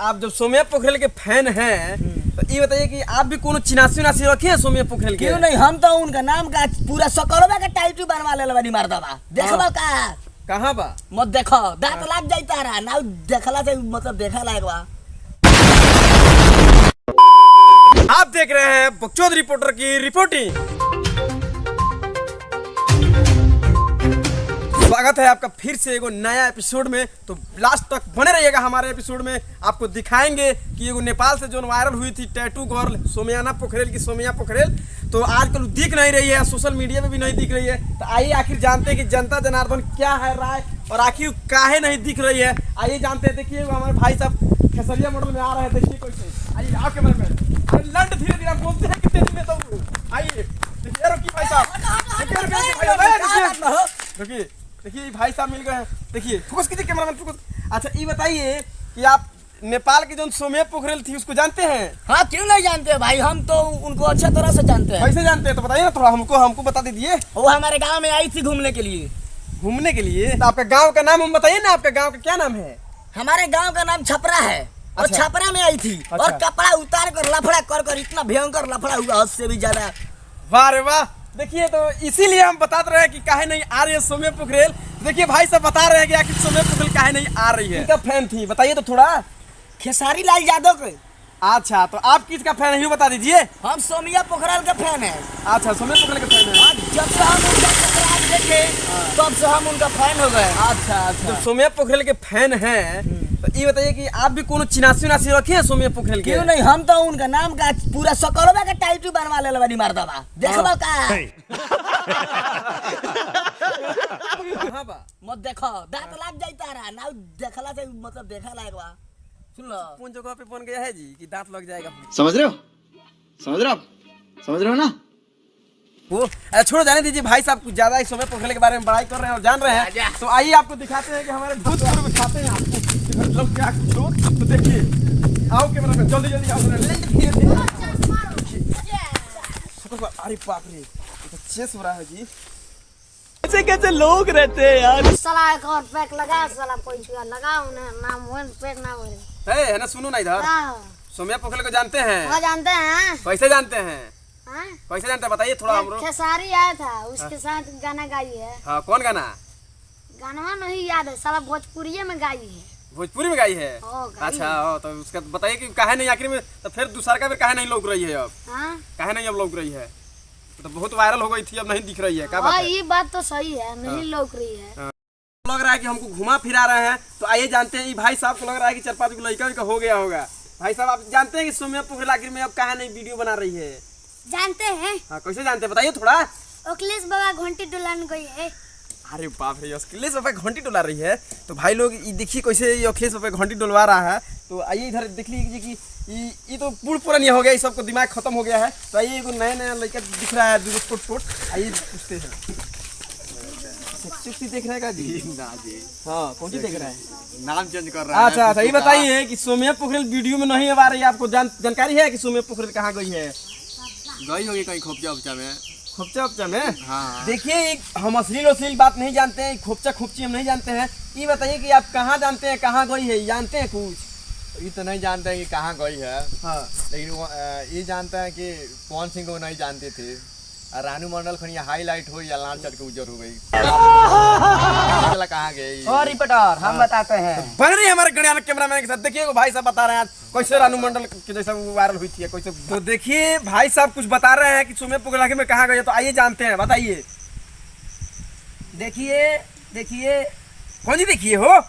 आप जब सोम्या पोखरेल के फैन हैं तो ये बताइए कि आप भी कोनो चिनासी उनासी रखे हैं सोम्या पोखरेल के? क्यों नहीं, हम तो उनका नाम का पूरा सकरवा का टाइटू बनवा ले बनी मर्दवा। देखबा का कहां बा? मत देखो, दांत लाग जाता रहा ना, देखला से मतलब देखा लायक बा। आप देख रहे हैं बकचोद रिपोर्टर की रिपोर्टिंग। स्वागत है आपका फिर से एगो नया एपिसोड में। तो लास्ट तक बने रहिएगा हमारे एपिसोड में। आपको दिखाएंगे कि एगो नेपाल से जो वायरल हुई थी टैटू गर्ल सोम्याना पोखरेल की सोम्या पोखरेल, तो आजकल दिख नहीं रही है, सोशल मीडिया पे भी नहीं दिख रही है। तो आइए आखिर जानते हैं कि जनता जनार्दन क्या है राय और आखिर काहे नहीं दिख रही है। आइए जानते हैं। देखिए हमारे भाई साहब खेसरिया मॉडल में आ रहे हैं। देखिए कैसे, आइए आओ कैमरा मैन। लंड धीरे धीरे बोलते हैं कितने दिन में। तो आइए देखिए रोकी भाई साहब, देखिए देखिए भाई साहब मिल गए हैं। देखिए फोकस कीजिए कैमरामैन, फोकस। अच्छा ये बताइए कि आप नेपाल की जो सोम्या पोखरेल थी उसको जानते हैं? हाँ क्यों नहीं जानते भाई, हम तो उनको अच्छे तरह से जानते हैं। कैसे जानते हैं तो बताइए ना थोड़ा, हमको बता दीजिए। वो हमारे गांव में आई थी घूमने के लिए। घूमने के लिए? तो आपका गांव का नाम हम बताइए ना, आपका गांव का क्या नाम है? हमारे गांव का नाम छपरा है। और अच्छा। छपरा में आई थी। अच्छा। और कपड़ा उतार कर लफड़ा कर इतना भयंकर लफड़ा हुआ, हद से भी ज्यादा। वाह रे वाह। देखिए तो इसीलिए हम बताते रहे कि काहे नहीं आ रही है सोम्या पोखरेल। देखिए भाई सब बता रहे हैं कि आखिर सोम्या पोखरेल काहे नहीं आ रही है। किसका फैन थी बताइए तो थोड़ा। खेसारी लाल यादव के। अच्छा तो आप किसका फैन है ये बता दीजिए। हम सोम्या पोखरेल के फैन है। अच्छा सोम्या पोखरेल के फैन है। जब से हम उनका पोखराज देखे तब से हम उनका फैन हो गए। अच्छा अच्छा। जब सोम्या पोखरेल के फैन हैं तो ये बताइए कि आप भी कोनो चिनासी उनासी रखे हैं सोम्या पोखरेल के? क्यों नहीं, हम तो उनका नाम का पूरा सकरवा का टाइटू बनवा ले बनी मर्दवा। देखबा का मत देखो, दांत लाग जाता रहा ना, देखला से मतलब देखा लायक बा। सुन लो कौन जगह पे बन गया है जी कि दांत लग जाएगा। समझ रहे हो, समझ रहे हो आप, समझ रहे हो ना? वो छोड़ो, जाने दीजिए। भाई साहब कुछ ज्यादा ही सोम्या पोखरेल के बारे में बड़ाई कर रहे हैं और जान रहे हैं। तो आइए आपको दिखाते हैं कि हमारे भूतपूर्व में खाते हैं आपको मतलब क्या कुछ हो। तो देखिए आओ कैमरा में, जल्दी जल्दी आओ। अरे बाप रे, तो चेस हो रहा है जी। कैसे कैसे लोग रहते हैं यार। साला एक और पैक लगा, साला पैसा लगा उन्हें नाम वन पैक ना बोले। है ना, सुनो ना इधर। सोम्या पोखरेल को जानते हैं? वो जानते हैं। कैसे जानते हैं? हाँ? कैसे जानते हैं बताइए थोड़ा हमरो। खेसारी आया था, उसके साथ गाना गाई है। हाँ कौन गाना? गाना नहीं याद है, साला भोजपुरी में गाई है। भोजपुरी में गाई है? गाई अच्छा है। तो उसका बताइए कि काहे नहीं आखिर में, तो फिर दूसरा का फिर काहे नहीं लौक रही है अब? हाँ? काहे नहीं अब लौक रही है? तो बहुत वायरल हो गई थी, अब नहीं दिख रही है। क्या बात है? ये बात तो सही है, नहीं लौक रही है। लग रहा है कि हमको घुमा फिरा रहे हैं। तो आइए जानते हैं। ये भाई साहब को लग रहा है कि 4-5 को लड़का का हो गया होगा। भाई साहब आप जानते हैं कि सोम्या पोखरेल आखिर में अब काहे नहीं वीडियो बना रही है? जानते हैं। हाँ कैसे जानते हैं बताइए थोड़ा। अखिलेश बाबा घंटी डुलान गई है। अरे बाप रे, अखिलेश बाबा घंटी डुला रही है। तो भाई लोग ये देखिए कैसे ये अखिलेश बाबा घंटी डुलवा रहा है। तो आइए इधर देख लीजिए कि ये तो बूढ़ पुरानी हो गया, ये सबको दिमाग खत्म हो गया है। तो आइए एगो नया नया लड़का दिख रहा है, दूगो छोट। आइए पूछते हैं। सेक्सी देख रहे हैं जी? ना जी। हाँ कौन सी देख रहा है? नाम चेंज कर रहा है। अच्छा अच्छा। ये बताइए कि सोम्या पोखरेल वीडियो में नहीं आ रही है, आपको जानकारी है कि सोम्या पोखरेल कहाँ गई है? गई होगी कहीं खोपचा उपचा में। खोपचा उपचा में? हाँ। देखिए हम अश्लील बात नहीं जानते हैं, खोपचा खोपची हम नहीं जानते हैं। ये बताइए कि आप कहाँ जानते हैं कहाँ गई है, जानते हैं कुछ? ये तो नहीं जानते हैं कि कहाँ गई है। हाँ लेकिन ये जानते हैं कि पवन सिंह को नहीं जानते थे। और रानू मंडल खनिया हाईलाइट हुई या लाल चट के उजर हो गई। कहाँ गई? और रिपोर्टर हम बताते हैं। बन रही है हमारे गणिया कैमरामैन के साथ। देखिए वो भाई साहब बता रहे हैं आज कैसे रानू मंडल के जैसा वायरल हुई थी कैसे। तो देखिए भाई साहब कुछ बता रहे हैं कि सोम्या पोखरेल में कहाँ गई। तो आइए जानते हैं, बताइए। देखिए कौन जी देखिए हो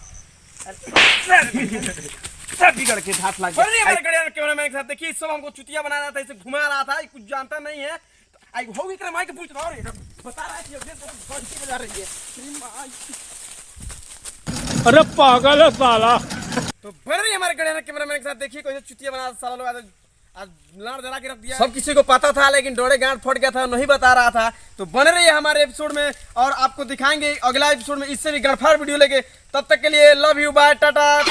सब बिगड़ के हाथ लग गया हमारे गणिया कैमरामैन के साथ। देखिए सब हमको चुतिया बना रहा था, इसे घुमा रहा था, कुछ जानता नहीं है। आई होगी करे माइक पूछ रहा है, बता रहा है कि घंटी बजा रही है। अरे पागल है साला। तो बन रही है हमारे गणिया कैमरामैन के साथ। देखिए कैसे चुतिया बना साला लोग आज लाड़ जला के रख दिया। सब किसी को पता था लेकिन डोरे गांठ फट गया था, नहीं बता रहा था। तो बन रही है हमारे एपिसोड में और आपको दिखाएंगे अगला एपिसोड में इससे भी गड़फाड़ वीडियो लेके। तब तक के लिए लव यू, बाय, टाटा।